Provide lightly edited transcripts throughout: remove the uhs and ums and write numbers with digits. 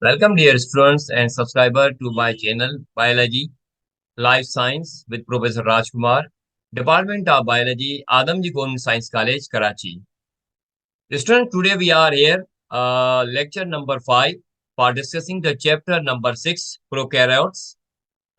Welcome, dear students and subscriber to my channel Biology Life Science with Professor Rajkumar, Department of Biology, Adamji Gond Science College, Karachi. Students, today we are here, lecture number 5 for discussing the chapter number 6, Prokaryotes.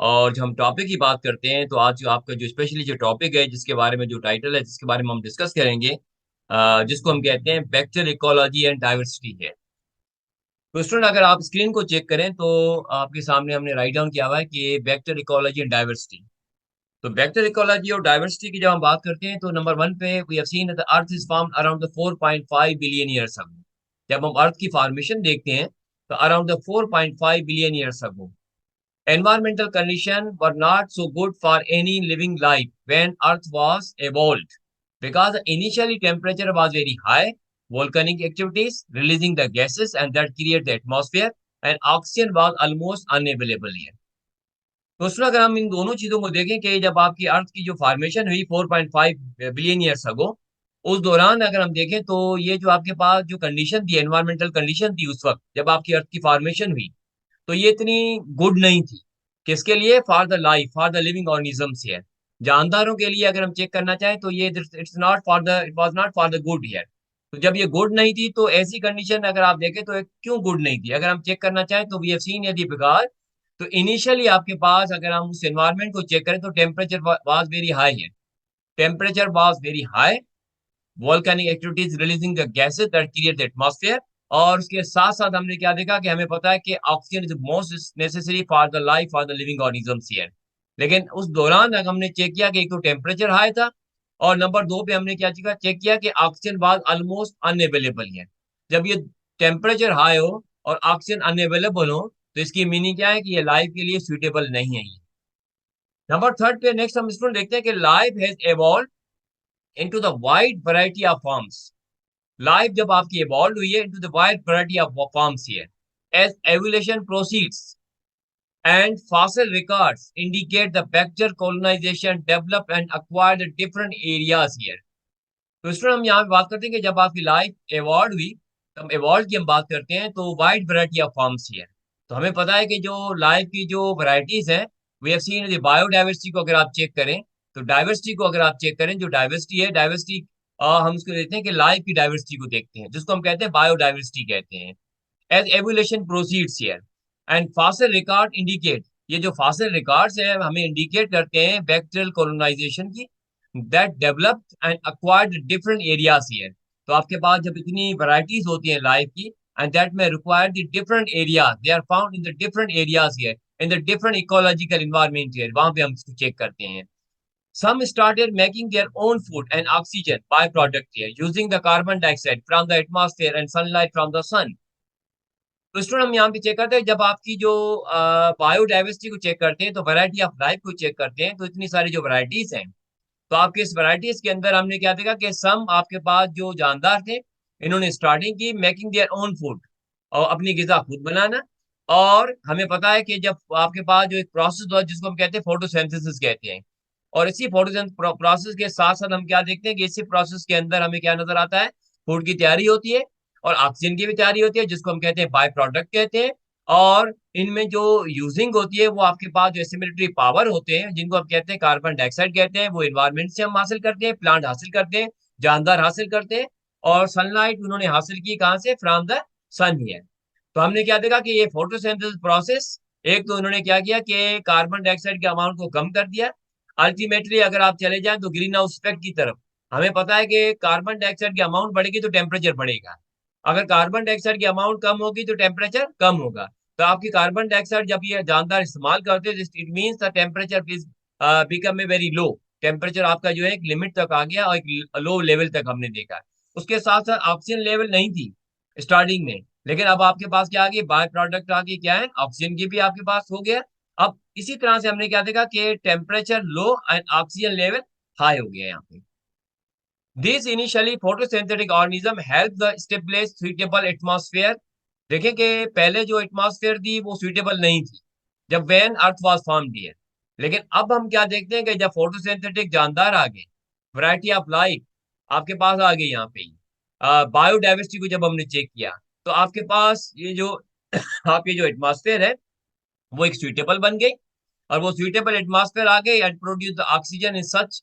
और जब हम topic की बात करते हैं तो आज जो आपका जो स्पेशली जो टॉपिक है जिसके बारे में जो टाइटल है जिसके बारे में हम डिस्कस करेंगे, जिसको हम कहते हैं बैक्टीरियल इकोलॉजी एंड डाइवर्सिटी है। तो स्टूडेंट, अगर आप स्क्रीन को चेक करें तो आपके सामने हमने राइट डाउन किया हुआ है कि वेक्टर इकोलॉजी एंड डाइवर्सिटी। तो वेक्टर इकोलॉजी और डाइवर्सिटी की जब हम बात करते हैं तो नंबर 1 पे we have seen the earth is formed around the 4.5 billion years ago. जब हम अर्थ की फॉर्मेशन देखते हैं तो around the 4.5 billion years ago environmental condition were not so good for any living life when earth was evolved because the initially temperature was very high, volcanic activities releasing the gases and that create the atmosphere, and oxygen was almost unavailable here. तो उसमें अगर हम इन दोनों चीजों को देखें कि जब आपकी अर्थ की जो फॉर्मेशन हुई 4.5 बिलियन ईयर्स अगो, उस दौरान अगर हम देखें तो ये जो आपके पास जो कंडीशन थी, एनवायरमेंटल कंडीशन थी उस वक्त जब आपकी अर्थ की फॉर्मेशन हुई, तो ये इतनी गुड नहीं थी। किसके लिए? For the life, for the living organisms here, जानदारों के लिए अगर हम चेक करना चाहें तो ये it's not for the, it was not for the good here. तो जब ये गुड नहीं थी तो ऐसी कंडीशन अगर आप देखें तो क्यों गुड नहीं थी अगर हम चेक करना चाहें तो वी हैव सीन यदि बिकॉज, तो इनिशियली आपके पास अगर हम उस एनवायरमेंट को चेक करें तो टेम्परेचर वाज वेरी हाई है, temperature was very high, volcanic activities releasing the gases that create the atmosphere. और उसके साथ साथ हमने क्या देखा कि हमें पता है कि oxygen is most necessary for the life for the living organisms here. लेकिन उस दौरान अगर हमने चेक किया कि एक तो टेम्परेचर हाई था और नंबर 2 पे हमने क्या चेक किया कि ऑक्सीजन वाज ऑलमोस्ट अनअवेलेबल है। जब ये टेम्परेचर हाई हो और ऑक्सीजन अनअवेलेबल हो तो इसकी मीनिंग क्या है कि ये लाइफ के लिए सुइटेबल नहीं है ये। नंबर 3 पे नेक्स्ट हम इसको देखते हैं कि life has evolved into the wide variety of forms। Life जब आपकी evolved हुई है into the wide variety of forms here as evolution proceeds and fossil records indicate the bacterial colonization developed and acquired the different areas here। तो इस पर हम यहाँ पे बात करते हैं कि जब आपकी लाइफ evolved हुई, तब evolved की हम बात करते हैं तो wide variety of forms here। तो हमें पता है कि जो लाइफ की जो वैरायटीज है, we have seen the biodiversity को अगर आप चेक करें तो डाइवर्सिटी को अगर आप चेक करें, जो डाइवर्सिटी है, डाइवर्सिटी हम उसको देखते हैं कि लाइफ की डाइवर्सिटी को देखते हैं जिसको हम कहते हैं बायोडाइवर्सिटी कहते हैं। As evolution proceeds here and fossil record indicate, ये जो फॉसिल रिकॉर्ड्स है हमें इंडिकेट करते हैं बैक्टीरियल कॉलोनाइजेशन की, that developed and acquired different areas here. तो आपके पास जब इतनी वैरायटीज होती हैं लाइफ की एंड दैट में require the different areas, they are found in the different areas here in the different ecological environment here, वहां पे हम इसको चेक करते हैं। Some started making their own food and oxygen byproduct here using the carbon dioxide from the atmosphere and sunlight from the sun। तो student हम यहाँ पे चेक करते हैं जब आपकी जो बायोडाइवर्सिटी को चेक करते हैं तो वैरायटी ऑफ लाइफ को चेक करते हैं तो इतनी सारी जो वैरायटीज हैं, तो आपके इस वैरायटीज के अंदर हमने क्या देखा कि सम आपके पास जो जानदार थे इन्होंने स्टार्टिंग की मेकिंग देयर ओन फूड और अपनी गिजा खुद बनाना। और हमें पता है कि जब आपके पास जो एक प्रोसेस हुआ जिसको हम कहते हैं फोटोसिंथेसिस कहते हैं, और इसी फोटोसिंथेसिस प्रोसेस के साथ साथ हम क्या देखते हैं कि इसी प्रोसेस के अंदर हमें क्या नजर आता है, फूड की तैयारी होती है और ऑक्सीजन की भी तैयारी होती है जिसको हम कहते हैं बाय प्रोडक्ट कहते हैं। और इनमें जो यूजिंग होती है वो आपके पास जो एसिमिलेटरी पावर होते हैं जिनको हम कहते हैं कार्बन डाइऑक्साइड कहते हैं, वो इन्वायरमेंट से हम हासिल करते हैं, प्लांट हासिल करते हैं, जानदार हासिल करते हैं। और सनलाइट उन्होंने हासिल की कहाँ से? फ्रॉम द सन ही है। तो हमने क्या देखा कि ये फोटोसिंथेसिस प्रोसेस, एक तो उन्होंने क्या किया कि कार्बन डाइऑक्साइड के अमाउंट को कम कर दिया। अल्टीमेटली अगर आप चले जाएं तो ग्रीन हाउस इफेक्ट की तरफ, हमें पता है कि कार्बन डाइऑक्साइड की अमाउंट बढ़ेगी तो टेम्परेचर बढ़ेगा, अगर कार्बन डाइऑक्साइड की अमाउंट कम होगी तो टेम्परेचर कम होगा। तो आपकी कार्बन डाइऑक्साइड जब ये जानदार इस्तेमाल करते हैं, it means the temperature is become a very low, temperature आपका जो है एक लिमिट तक आ गया और एक लो लेवल तक हमने देखा। उसके साथ साथ ऑक्सीजन लेवल नहीं थी स्टार्टिंग में, लेकिन अब आपके पास क्या आ गई, बाय प्रोडक्ट आ गई, क्या है, ऑक्सीजन की भी आपके पास हो गया। अब इसी तरह से हमने क्या देखा कि temperature low and oxygen level high हो गया यहाँ पे। These initially photosynthetic organism help the establish suitable atmosphere। देखें कि पहले जो एटमॉस्फेयर थी वो सुइटेबल नहीं थी जब when earth was formed here. लेकिन अब हम क्या देखते हैं कि जब फोटोसिंथेटिक जानदार आ गए, वैरायटी ऑफ लाइफ आपके पास आ गई यहाँ पे, बायोडाइवर्सिटी को जब हमने चेक किया तो आपके पास ये जो आपकी जो एटमॉस्फेयर है वो एक सुइटेबल बन गई, और वो suitable atmosphere आ गई and produce the oxygen in such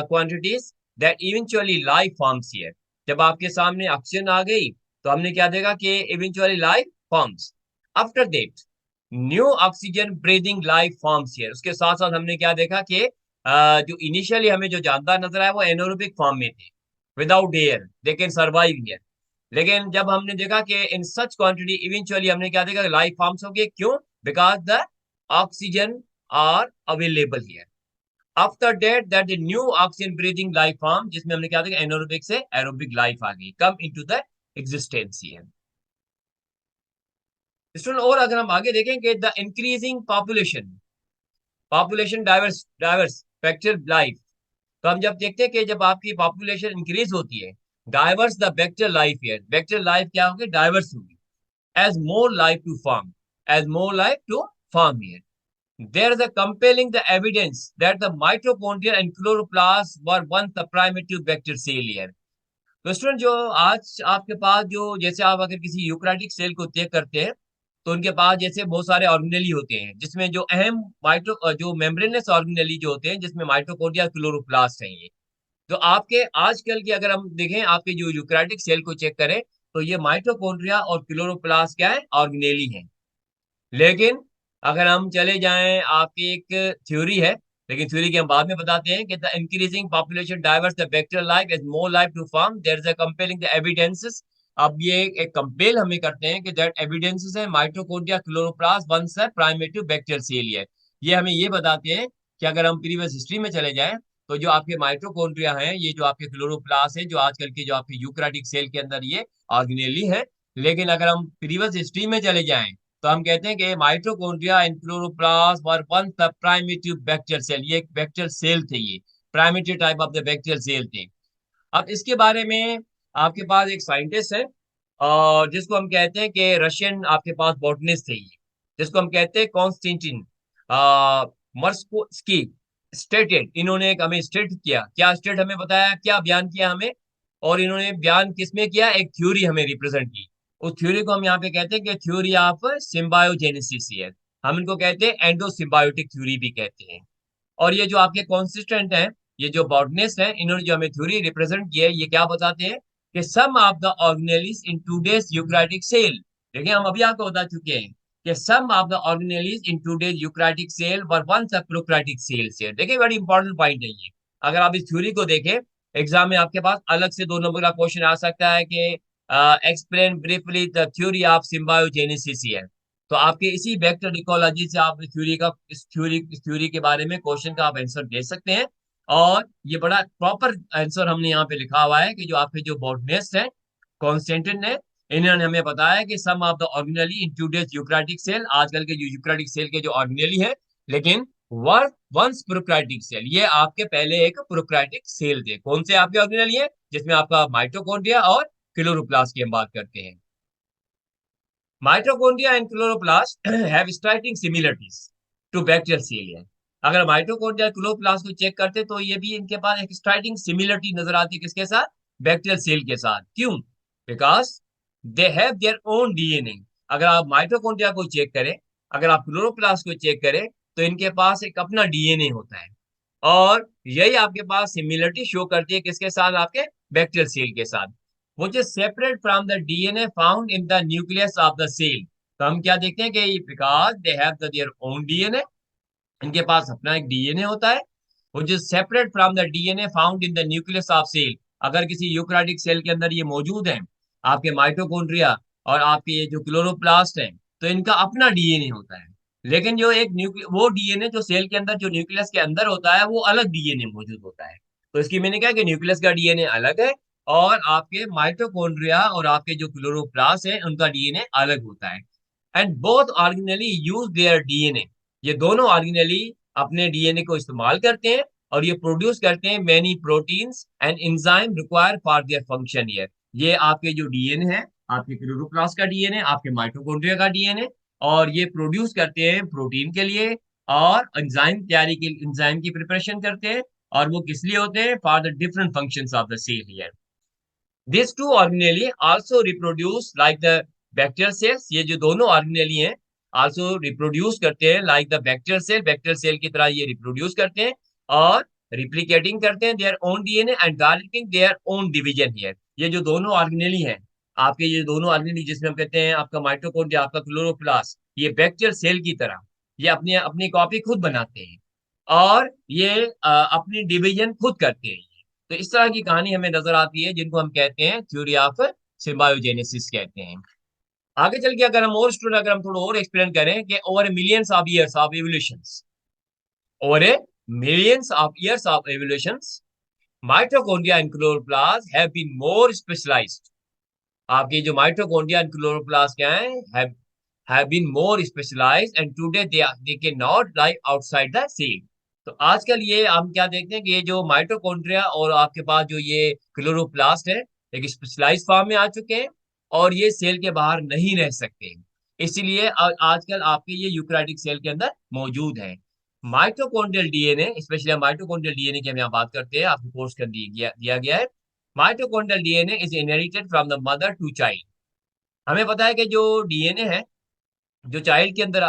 quantities that eventually life forms here. जब आपके सामने ऑक्सीजन आ गई तो हमने क्या देखा कि eventually life forms. After that, new oxygen breathing life forms here. उसके साथ साथ हमने क्या देखा कि जो इनिशियली हमें जो जानदार नजर आया वो एनोरोबिक फॉर्म में थे, without air they can survive here. लेकिन जब हमने देखा कि इन सच क्वांटिटी इवेंचुअली हमने क्या देखा, लाइफ फॉर्म्स हो गए। क्यों? Because the oxygen are available here. After that the new oxygen breathing life form, जिसमें हमने क्या देखा, एनोरोबिक से एरोबिक लाइफ आ गई, come into the existence here. Student, और अगर हम आगे देखेंगे, the increasing population diverse diverse factor life, तो हम जब देखते हैं कि जब आपकी पॉपुलेशन इंक्रीज होती है, diverse the vector life here, vector life क्या होगी, डाइवर्स होगी, as more life to form, as more life to form here. There is a compelling the evidence that the mitochondria and chloroplasts were once the primitive vector cell here. तो student, जो आज आपके पास जो, जैसे आप अगर किसी यूकैरियोटिक सेल को चेक करते हैं तो उनके पास जैसे बहुत सारे ऑर्गेनेली होते हैं, जिसमें जो अहम माइटो जो मेम्ब्रेनस ऑर्गेनेली जो होते हैं, जिसमें माइटोकॉन्ड्रिया क्लोरोप्लास्ट हैं ये। तो आपके आजकल की अगर हम देखें, आपके जो यूकैरियोटिक सेल को चेक करें तो ये माइटोकॉन्ड्रिया और क्लोरोप्लास्ट क्या है, ऑर्गेनेली हैं। लेकिन अगर हम चले जाएं, आपकी एक थ्योरी है, लेकिन थ्योरी के हम बाद में बताते हैं कि the increasing population diverse the bacterial life as more life to form, there is a compelling the evidences. अब ये एक कंपेल हमें करते हैं कि दैट एविडेंसेस है mitochondria chloroplast once a primitive bacterial cell है। ये हमें ये बताते हैं कि अगर हम प्रीवियस हिस्ट्री में चले जाएं तो जो आपके माइटोकॉन्ड्रिया हैं, ये जो आपके क्लोरोप्लास्ट है, जो आजकल के जो आपके यूकैरियोटिक सेल के अंदर ये ऑर्गेनेली है। लेकिन अगर हम प्रीवियस हिस्ट्री में चले जाएं तो हम कहते हैं कि mitochondria and chloroplast were once the primitive bacterial cell, ये एक बैक्टीरियल सेल थे, ये primitive type of the bacterial cell थे। अब इसके बारे में आपके पास एक साइंटिस्ट है, और जिसको हम कहते हैं कि रशियन आपके पास बॉटनिस्ट थे ये, जिसको हम कहते हैं कॉन्स्टेंटिन मर्स्कोस्की स्टेटेड। इन्होंने एक हमें स्टेट किया, क्या स्टेट हमें बताया, क्या बयान किया हमें, और इन्होंने बयान किसमें किया, एक थ्योरी हमें रिप्रेजेंट की। उस थ्योरी को हम यहाँ पे कहते हैं कि थ्योरी ऑफ सिम्बायोजेनेसिस है। हम इनको कहते हैं एंडो सिम्बायोटिक थ्योरी भी कहते हैं। और ये जो आपके कॉन्सिस्टेंट हैं, ये जो बॉटनिस्ट हैं, इन्होंने जो हमें थ्योरी रिप्रेजेंट किया है, ये क्या बताते हैं कि some of the organelles in today's eukaryotic cell. देखिए, हम अभी आपको बता चुके हैं कि some of the organelles in today's eukaryotic cell were once a prokaryotic cells है। देखिए, बड़ी इंपॉर्टेंट पॉइंट है ये। अगर आप इस थ्योरी को देखें, एग्जाम में आपके पास अलग से 2 नंबर का क्वेश्चन आ सकता है कि explain briefly the theory of symbiogenesis है। तो आपके इसी वेक्टर इकोलॉजी से आप इस थ्योरी के बारे में क्वेश्चन का आप आंसर दे सकते हैं। और ये बड़ा प्रॉपर आंसर हमने यहाँ पे लिखा हुआ है कि जो आपके जो बॉटनिस्ट है कॉन्स्टेंटिन ने, इन्होंने हमें बताया कि some of the organelle in today's eukaryotic cell, आजकल के जो यूकैरियोटिक सेल के जो ऑर्गेनेली है, लेकिन वर वंस प्रोकैरियोटिक सेल, ये आपके पहले एक प्रोकैरियोटिक सेल थे। कौन से आपके ऑर्गेनेली है? जिसमें आपका माइटोकॉन्ड्रिया और क्लोरोप्लास्ट की हम बात करते हैं। Mitochondria and chloroplast have striking similarities to bacterial cilia. अगर माइटोकॉन्ड्रिया क्लोरोप्लास्ट को चेक करते तो ये भी इनके पास एक स्ट्राइकिंग सिमिलरिटी नजर आती है, किसके साथ? बैक्टीरियल सेल के साथ। क्यों? Because they have their own DNA. अगर आप माइटोकॉन्ड्रिया को चेक करें, अगर आप क्लोरोप्लास्ट को चेक करें, तो इनके पास एक अपना डीएनए होता है, और यही आपके पास सिमिलरिटी शो करती है किसके साथ? आपके बैक्टीरियल सेल के साथ, which is separate from the DNA found in the nucleus of the cell. तो हम क्या देखते हैं कि because they have their own DNA, इनके पास अपना एक डीएनए होता है, which is separate from the DNA found in the nucleus of cell. अगर किसी यूकैरियोटिक सेल के अंदर ये मौजूद है, आपके माइटोकॉन्ड्रिया और आपके ये जो क्लोरोप्लास्ट है, तो इनका अपना डीएनए होता है। लेकिन जो एक वो डीएनए जो सेल के अंदर, जो न्यूक्लियस के अंदर होता है, वो अलग डीएनए मौजूद होता है। तो इसकी मीनिंग क्या है कि न्यूक्लियस का डीएनए अलग है, और आपके माइटोकॉन्ड्रिया और आपके जो क्लोरोप्लास्ट है, उनका डीएनए अलग होता है। And both organelle use their DNA, ये दोनों ऑर्गेनेली अपने डीएनए को इस्तेमाल करते हैं, और ये प्रोड्यूस करते हैं many proteins and enzyme required for their function here. ये आपके जो डीएनए है, आपके क्लोरोप्लास्ट का डीएनए, आपके माइटोकॉन्ड्रिया का डीएनए, और ये प्रोड्यूस करते हैं प्रोटीन के लिए, और एंजाइम तैयारी के, एंजाइम की प्रिपरेशन करते हैं, और वो किस लिए होते हैं? For the different functions of the cell here. These two organelles also reproduce like the bacterial cells, ये जो दोनों ऑर्गेनेली हैं, आल्सो रिप्रोड्यूस करते हैं लाइक द बैक्टीरियल सेल की तरह ये रिप्रोड्यूस करते हैं और रिप्लिकेटिंग करते हैं their own DNA and directing their own division here. ये जो दोनों ऑर्गेनेली हैं, आपके ये दोनों ऑर्गेनेली जिसमें हम कहते हैं आपका माइटोकॉन्ड्रिया, आपका क्लोरोप्लास्ट, ये बैक्टीरियल सेल की तरह ये अपनी अपनी कॉपी खुद बनाते हैं और ये अपनी डिवीजन खुद करते हैं। तो इस तरह की कहानी हमें नजर आती है जिनको हम कहते हैं थ्योरी ऑफ सिम्बायोजेनेसिस कहते हैं। आगे चल के अगर हम और स्टूडेंट अगर हम थोड़ा और एक्सप्लेन करें कि over millions of years of evolutions, over A millions of years of evolutions, mitochondria and chloroplasts have been more specialized. आपकी जो mitochondria and chloroplasts क्या हैं, have been more specialized and today they cannot live outside the cell. तो आजकल ये हम क्या देखते हैं कि ये जो माइटोकॉन्ड्रिया और आपके पास जो ये क्लोरोप्लास्ट है, एक स्पेशलाइज फॉर्म में आ चुके हैं और ये सेल के बाहर नहीं रह सकते। इसीलिए आजकल आपके ये यूकैरियोटिक सेल के अंदर मौजूद है। Mitochondrial DNA, specially mitochondrial DNA की हम यहाँ बात करते हैं, आपको कोर्स कर दिया गया है। Mitochondrial DNA is inherited from the mother to child. हमें पता है कि जो डीएनए है, जो चाइल्ड के अंदर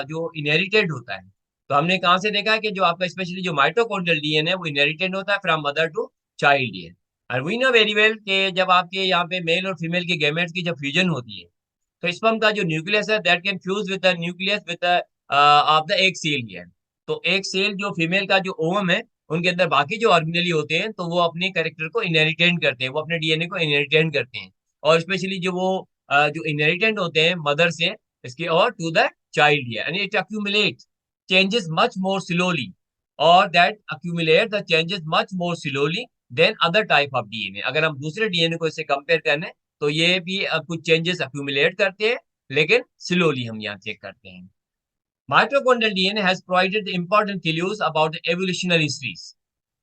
जो इनहेरिटेड होता है, तो हमने कहाँ से देखा है कि जो आपका स्पेशली जो माइटोकॉन्ड्रियल डीएनए है वो इनहेरिटेड होता है फ्रॉम मदर टू चाइल्ड है। और वी नो वेरी वेल कि जब आपके यहाँ पे मेल और फीमेल के गैमेट्स की जब फ्यूजन होती है, तो स्पर्म का जो न्यूक्लियस है that can fuse with the nucleus with of the egg cell here. तो एक सेल जो फीमेल का जो ओवम है, उनके अंदर बाकी जो ऑर्गेनेली होते हैं तो वो अपने कैरेक्टर को इनहेरिटेंट करते हैं, वो अपने डीएनए को इनहेरिटेंट करते हैं। और स्पेशली जो वो जो इनहेरिटेंट होते हैं मदर से इसके और to the child here, and it accumulate changes much more slowly, or that accumulate the changes much more slowly than other type of DNA. अगर हम दूसरे डीएनए को इससे कंपेयर करें तो ये भी कुछ चेंजेस अक्यूमुलेट करते हैं, लेकिन स्लोली हम यहाँ चेक करते हैं। Mitochondrial DNA has provided important clues about the evolutionary histories.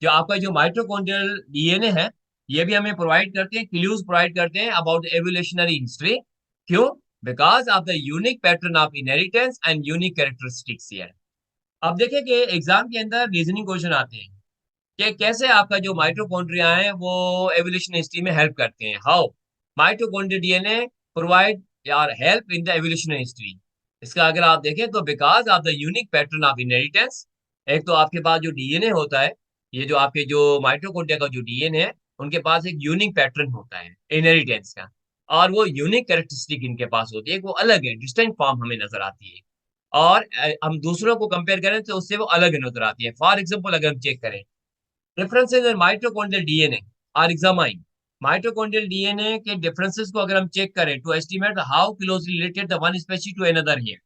जो आपका जो माइटोकॉन्ड्रियल डीएनए है, ये भी हमें प्रोवाइड करते हैं, क्लूज प्रोवाइड करते हैं अबाउट एवोल्यूशनरी हिस्ट्री। क्यों? Because of the unique pattern of inheritance and unique characteristics here. अब देखिए कि एग्जाम के अंदर रीजनिंग क्वेश्चन आते हैं कि कैसे आपका जो माइटोकॉन्ड्रिया है वो एवोल्यूशन हिस्ट्री में हेल्प करते हैं। हाउ माइटोकॉन्ड्रिया डीएनए प्रोवाइड यार help in the evolution history. इसका अगर आप देखें तो because of the unique pattern of inheritance, एक तो आपके पास जो डीएनए होता है, ये जो आपके जो माइटोकॉन्ड्रिया का जो डीएनए है, उनके पास एक यूनिक पैटर्न होता है इनहेरिटेंस का, और वो यूनिक कैरेक्टरिस्टिक इनके पास होती है, वो अलग है, डिस्टिंक्ट फॉर्म हमें नजर आती है। और हम दूसरों को कंपेयर करें तो उससे वो अलग नजर आती है। फॉर एग्जाम्पल अगर हम चेक करें, differences in mitochondrial DNA are examined. Mitochondrial DNA के डिफरेंसेस को अगर हम चेक करें to estimate how closely related the one species to another here,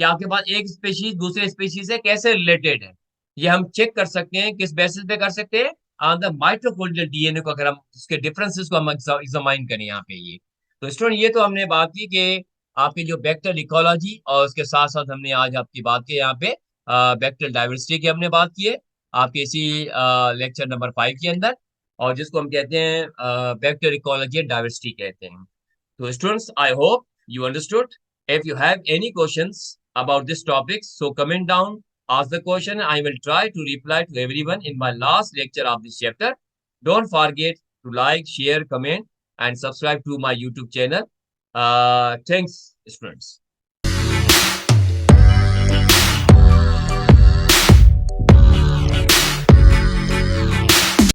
कि आपके पास एक स्पीशीज दूसरे स्पीशीज से कैसे रिलेटेड है, ये हम चेक कर सकते हैं। किस बेसिस पे कर सकते हैं? ऑन द माइटोकॉन्ड्रियल डीएनए को अगर हम उसके डिफरेंसेस को हम एग्जामाइन करें यहाँ पे। ये तो स्टूडेंट ये तो हमने बात की कि आपकी जो बैक्टीरियल इकोलॉजी, और उसके साथ साथ हमने आज आपकी बात की यहाँ पे बैक्टीरियल डाइवर्सिटी की हमने बात की है आपके इसी लेक्चर नंबर 5 के अंदर, और जिसको हम कहते हैं बैक्टीरियल इकोलॉजी एंड डाइवर्सिटी कहते हैं। तो students, I hope you understood. If you have any questions about this topic, so comment down, ask the question. I will try to reply to everyone in my last lecture of this chapter. Don't forget to like, share, comment, and subscribe to my YouTube channel. Thanks, students.